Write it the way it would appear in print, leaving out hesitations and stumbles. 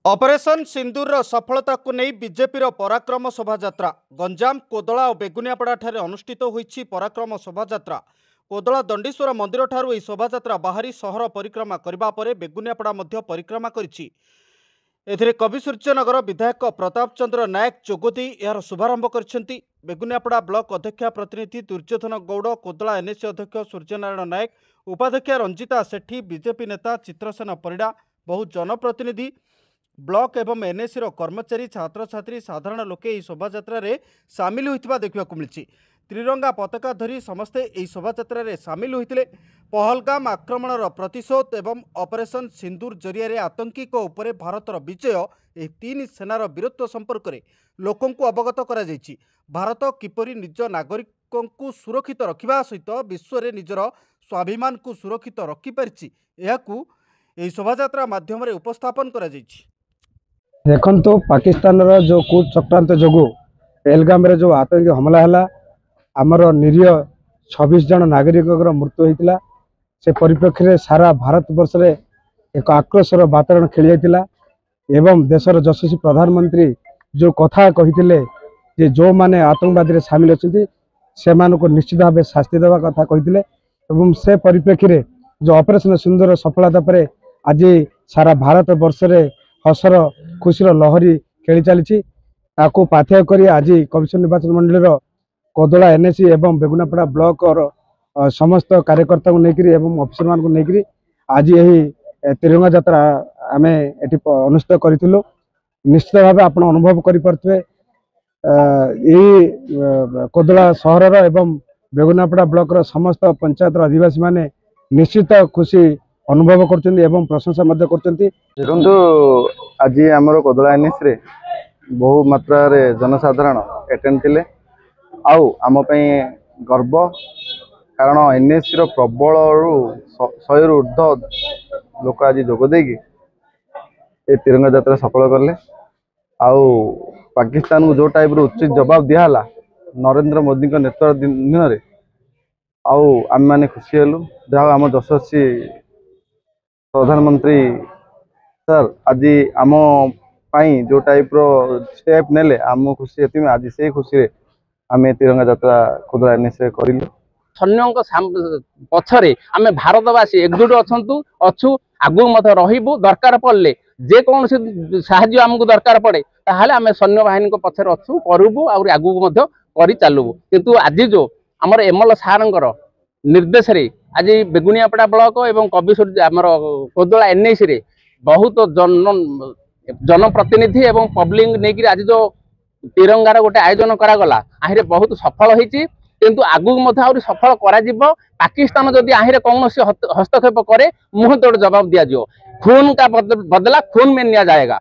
Operation सिंदूर सफलता को नहीं बीजेपी पराक्रम शोभायात्रा गंजाम कोदला और बेगुनियापड़ा ठारे अनुष्ठित होईछि पराक्रम शोभायात्रा। कोदला दंडीश्वर मंदिर ठारू एही शोभायात्रा बाहरी सहर परिक्रमा करबा परे बेगुनियापड़ा मध्य परिक्रमा करिछि। एथिरे कवि सूर्यनगर विधायक प्रताप चंद्र नायक जोगदी यार शुभारंभ करिसेंति। बेगुनियापड़ा ब्लॉक अध्यक्ष प्रतिनिधि दुर्योधन गौड़, कोदला एनएसी अध्यक्ष सूर्यनारायण नायक, उपाध्यक्ष रंजिता सेठी, बीजेपी नेता चित्रसेन परिड़ा, बहु जनप्रतिनिधि, ब्लॉक एवं एनएसी कर्मचारी, छात्र छात्री, साधारण लोके यह शोभायात्रा सामिल होता देखा मिली। त्रिरंगा पताका धरी समस्ते यह शोभायात्रा सामिल होते। पहलगाम आक्रमणर प्रतिशोध एवं ऑपरेशन सिंदूर जरिया आतंकी उपरे भारतर विजय यह तीन सेनार वीरत्व संपर्क में लोकों को अवगत करा जायछि। भारत किपरि निज नागरिकों सुरक्षित रखा सहित विश्व में निजर स्वाभिमान को सुरक्षित रखिपारिछि एहाकु एही शोभायात्रा माध्यम उपस्थापन करा जायछि। देखो तो पाकिस्तान जो कूट चक्रांत जो पहलगाम जो आतंकी हमला है आमर निरीह 26 जन नागरिक मृत्यु होता से परिप्रेक्षी में सारा भारत वर्ष में एक आक्रोशर वातावरण खेली जाता एवं देशर यशस्वी प्रधानमंत्री जो कथा कही जो माने आतंकवादी सामिल अच्छे से निश्चित भाव शास्ति देवा कथा कही से परिप्रेक्षी में जो ऑपरेशन सिंदूर सफलता पर आज सारा भारत वर्ष में हसर खुशीर लहरी खेली चली पाथ्य कर आज कमिशन निर्वाचन मंडल कोदला एनएसी एवं बेगुनियापड़ा ब्लॉक और समस्त कार्यकर्ता को लेकर ऑफिसर मान को लेकर आज यही तिरंगा यात्रा आम ये अनुष्ठित करूँ। निश्चित भाव आप अनुभव करें कोदला सहर एवं बेगुनियापड़ा ब्लॉक समस्त पंचायत आदिवासी माने निश्चित खुशी अनुभव कर प्रशंसा कर। आज आमर कोदला एनएस रे बहु मात्रा रे जनसाधारण अटेंड थिले आम गर्व कारण एनएस रो प्रबल 100 रु ऊर्ध्व लोक आज जोगदे ये तिरंगा यात्रा सफल कले। पाकिस्तान को जो टाइप रो उचित जवाब दिहला नरेंद्र मोदी नेतृत्व दिन आम मैंने खुशी हेलु जहाँ आम यशस्वी प्रधानमंत्री सर आज आम जो टाइप रो स्टेप नेले आम खुशी ये आज से खुशी रे आम तिरंगा यात्रा कोदला एनएस करिलु। सैन्यों पछरे आम भारतवासी एकजुट अच्छु आगु रहीबु दरकार पड़े जेकोसी साहाय्य आमको दरकार पड़े ताहले आम सैन्य बाहिनी पछरे अच्छु करूबु और आगु करि चालुबु। किंतु आज जो आमर एमएल सारंकर निर्देश रे आज बेगुनियापड़ा ब्लॉक एवं कवि आमर कोदला एनएस रे बहुत जनप्रतिनिधि एवं पब्लिक नहीं आज जो तिरंगार गोटे आयोजन करागला आहिरे बहुत सफल होती। किंतु आगु सफल करा पाकिस्तान जदि आहिरे कौन हस्तक्षेप करे मुहं तोड़ जवाब दिया खून का बदला खून में लिया जाएगा।